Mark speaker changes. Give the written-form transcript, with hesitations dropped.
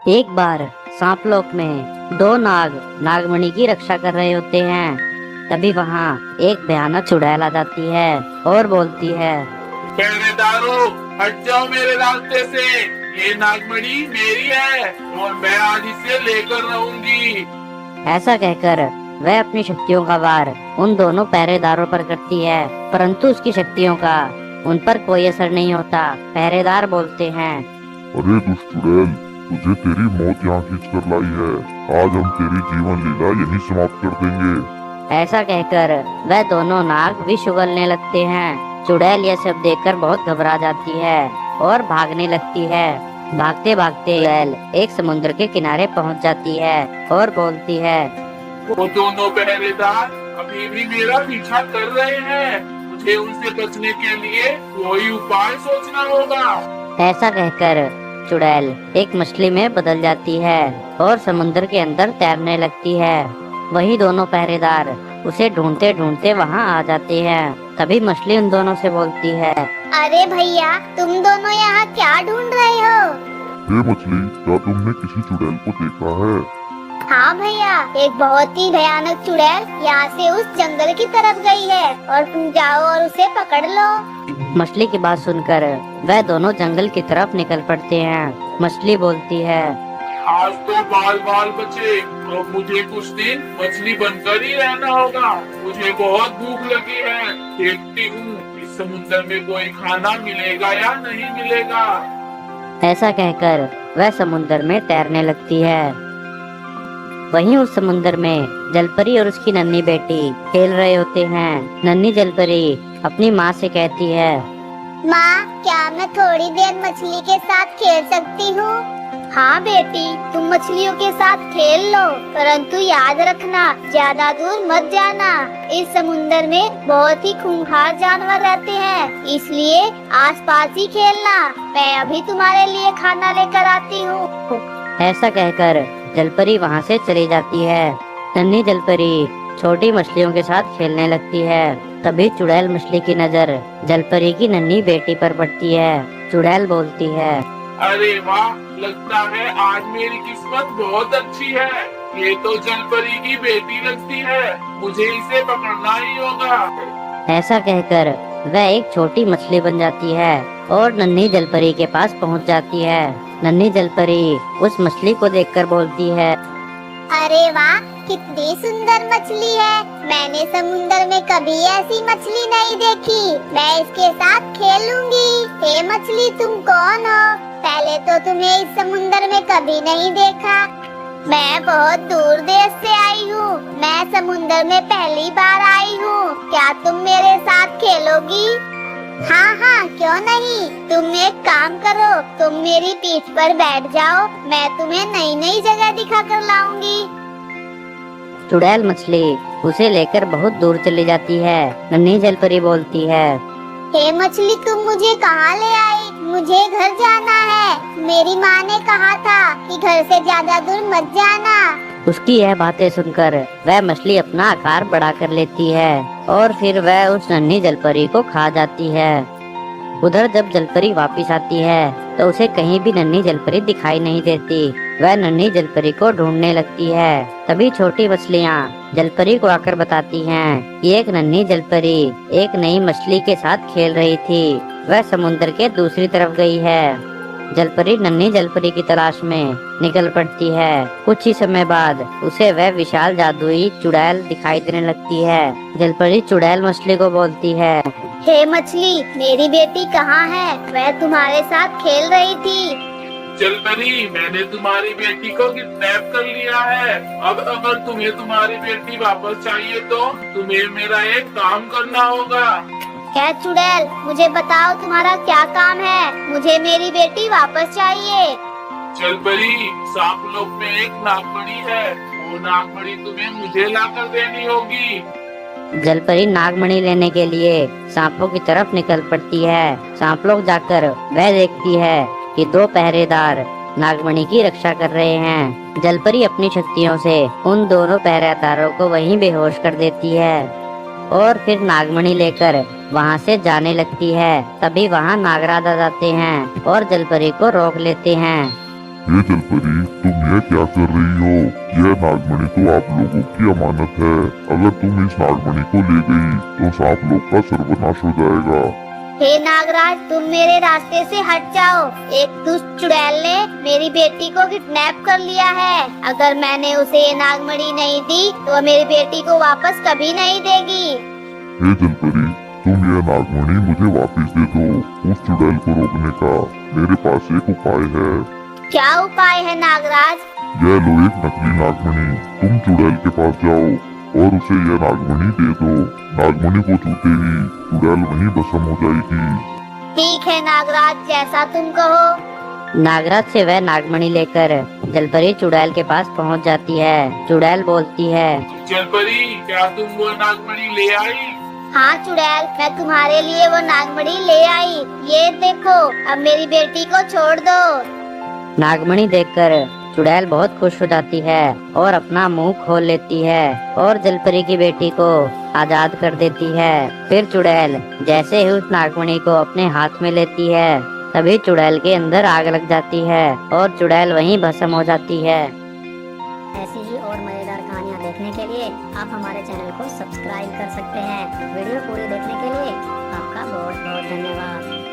Speaker 1: एक बार सांपलोक में दो नाग नागमणि की रक्षा कर रहे होते हैं। तभी वहाँ एक भयानक चुड़ैल आ जाती है और बोलती है,
Speaker 2: पहरेदारों, हट जाओ मेरे रास्ते से। ये नागमणि मेरी है और मैं आज इसे लेकर रहूंगी।
Speaker 1: ऐसा कहकर वह अपनी शक्तियों का वार उन दोनों पहरेदारों पर करती है, परंतु उसकी शक्तियों का उन पर कोई असर नहीं होता। पहरेदार बोलते हैं,
Speaker 3: अरे दुष्ट चुड़ैल, तुझे तेरी मौत यहाँ खींच कर लाई है। आज हम तेरी जीवन लीला यहीं समाप्त कर देंगे।
Speaker 1: ऐसा कहकर वह दोनों नाग विष उगलने लगते हैं। चुड़ैल यह सब देखकर बहुत घबरा जाती है और भागने लगती है। भागते भागते चुड़ैल एक समुद्र के किनारे पहुंच जाती है और बोलती है,
Speaker 2: वो दोनों पहरेदार अभी भी मेरा पीछा कर रहे हैं। मुझे उनसे बचने के लिए कोई उपाय सोचना होगा।
Speaker 1: ऐसा कहकर चुड़ैल एक मछली में बदल जाती है और समुद्र के अंदर तैरने लगती है। वही दोनों पहरेदार उसे ढूंढते ढूंढते वहाँ आ जाते हैं। तभी मछली उन दोनों से बोलती है,
Speaker 4: अरे भैया, तुम दोनों यहाँ क्या ढूंढ रहे हो?
Speaker 3: हे मछली, क्या तुमने किसी चुड़ैल को देखा है?
Speaker 4: हाँ भैया, एक बहुत ही भयानक चुड़ैल यहाँ से उस जंगल की तरफ गई है और तुम जाओ और उसे पकड़ लो।
Speaker 1: मछली की बात सुनकर वह दोनों जंगल की तरफ निकल पड़ते हैं। मछली बोलती है,
Speaker 2: आज तो बाल बाल बचे और मुझे कुछ दिन मछली बनकर ही रहना होगा। मुझे बहुत भूख लगी है। देखती हूँ इस समुद्र में कोई खाना मिलेगा या नहीं मिलेगा।
Speaker 1: ऐसा कहकर वह समुद्र में तैरने लगती है। वहीं उस समुद्र में जलपरी और उसकी नन्ही बेटी खेल रहे होते हैं। नन्ही जलपरी अपनी माँ से कहती है,
Speaker 4: माँ, क्या मैं थोड़ी देर मछली के साथ खेल सकती हूँ? हाँ बेटी, तुम मछलियों के साथ खेल लो, परंतु याद रखना ज्यादा दूर मत जाना। इस समुद्र में बहुत ही खूंखार जानवर रहते हैं, इसलिए आसपास ही खेलना। मैं अभी तुम्हारे लिए खाना लेकर आती हूँ।
Speaker 1: ऐसा कहकर जलपरी वहाँ से चली जाती है। नन्ही जलपरी छोटी मछलियों के साथ खेलने लगती है। तभी चुड़ैल मछली की नजर जलपरी की नन्ही बेटी पर पड़ती है। चुड़ैल बोलती है,
Speaker 2: अरे वाह, लगता है आज मेरी किस्मत बहुत अच्छी है। ये तो जलपरी की बेटी लगती है। मुझे इसे पकड़ना ही होगा।
Speaker 1: ऐसा कहकर वह एक छोटी मछली बन जाती है और नन्ही जलपरी के पास पहुंच जाती है। नन्ही जलपरी उस मछली को देखकर बोलती है,
Speaker 4: अरे वाह, कितनी सुंदर मछली है। मैंने समुद्र में कभी ऐसी मछली नहीं देखी। मैं इसके साथ खेलूंगी। हे मछली, तुम कौन हो? पहले तो तुम्हें इस समुद्र में कभी नहीं देखा। मैं बहुत दूर देश से आई हूँ। मैं समुद्र में पहली बार आई हूँ। क्या तुम मेरे साथ खेलोगी? हाँ हाँ, क्यों नहीं। तुम एक काम करो, तुम मेरी पीठ पर बैठ जाओ। मैं तुम्हें नई नई जगह दिखा कर लाऊंगी।
Speaker 1: चुड़ैल मछली उसे लेकर बहुत दूर चली जाती है। नन्ही जलपरी बोलती है,
Speaker 4: हे मछली, तुम मुझे कहाँ ले आई? मुझे घर जाना है। मेरी माँ ने कहा था कि घर से ज्यादा दूर मत जाना।
Speaker 1: उसकी यह बातें सुनकर वह मछली अपना आकार बड़ा कर लेती है और फिर वह उस नन्ही जलपरी को खा जाती है। उधर जब जलपरी वापस आती है तो उसे कहीं भी नन्ही जलपरी दिखाई नहीं देती। वह नन्ही जलपरी को ढूंढने लगती है। तभी छोटी मछलियाँ जलपरी को आकर बताती हैं कि एक नन्ही जलपरी एक नई मछली के साथ खेल रही थी। वह समुद्र के दूसरी तरफ गई है। जलपरी नन्ही जलपरी की तलाश में निकल पड़ती है। कुछ ही समय बाद उसे वह विशाल जादुई चुड़ैल दिखाई देने लगती है। जलपरी चुड़ैल मछली को बोलती है,
Speaker 4: हे मछली, मेरी बेटी कहाँ है? वह तुम्हारे साथ खेल रही थी।
Speaker 2: जलपरी, मैंने तुम्हारी बेटी को किडनैप कर लिया है। अब अगर तुम्हें तुम्हारी बेटी वापस चाहिए तो तुम्हें मेरा एक काम करना होगा।
Speaker 4: क्या चुड़ैल, मुझे बताओ तुम्हारा क्या काम है? मुझे मेरी बेटी वापस चाहिए।
Speaker 2: जलपरी, सांपलोक में एक नागमणि है। वो नागमणि तुम्हें मुझे लाकर देनी होगी।
Speaker 1: जलपरी नागमणि लेने के लिए सांपों की तरफ निकल पड़ती है। सांपलोक जाकर वह देखती है कि दो पहरेदार नागमणि की रक्षा कर रहे हैं। जलपरी अपनी शक्तियों से उन दोनों पहरेदारों को वहीं बेहोश कर देती है और फिर नागमणि लेकर वहाँ से जाने लगती है। तभी वहाँ नागराज आ जाते हैं और जलपरी को रोक लेते हैं।
Speaker 3: हे जलपरी, तुम यह क्या कर रही हो? यह नागमणि तो आप लोगों की अमानत है। अगर तुम इस नागमणि को ले गई तो सांप लोग का सर्वनाश हो जाएगा।
Speaker 4: हे नागराज, तुम मेरे रास्ते से हट जाओ। एक दुष्ट चुड़ैल ने मेरी बेटी को किडनैप कर लिया है। अगर मैंने उसे ये नागमणि नहीं दी तो वह मेरी बेटी को वापस कभी नहीं देगी।
Speaker 3: हे जलपरी, तुम यह नागमणि मुझे वापस दे दो। उस चुड़ैल को रोकने का मेरे पास एक उपाय है।
Speaker 4: क्या उपाय है नागराज?
Speaker 3: यह लो एक नकली नागमणि। तुम चुड़ैल के पास जाओ और उसे यह नागमणि दे दो। नागमणि को छूते ही चुड़ैल वहीं भस्म हो जाएगी।
Speaker 4: ठीक है नागराज, जैसा तुम कहो।
Speaker 1: नागराज से वह नागमणि लेकर जलपरी चुड़ैल के पास पहुंच जाती है। चुड़ैल बोलती है,
Speaker 2: जलपरी, क्या तुम वो नागमणि ले आई?
Speaker 4: हाँ चुड़ैल, मैं तुम्हारे लिए वो नागमणि ले आई। ये देखो, अब मेरी बेटी को छोड़ दो।
Speaker 1: नागमणि देखकर चुड़ैल बहुत खुश हो जाती है और अपना मुंह खोल लेती है और जलपरी की बेटी को आजाद कर देती है। फिर चुड़ैल जैसे ही उस नागमणि को अपने हाथ में लेती है, तभी चुड़ैल के अंदर आग लग जाती है और चुड़ैल वहीं भस्म हो जाती है।
Speaker 5: ऐसी ही और मजेदार कहानियाँ देखने के लिए आप हमारे चैनल को सब्सक्राइब कर सकते हैं। वीडियो पूरी देखने के लिए आपका बहुत बहुत धन्यवाद।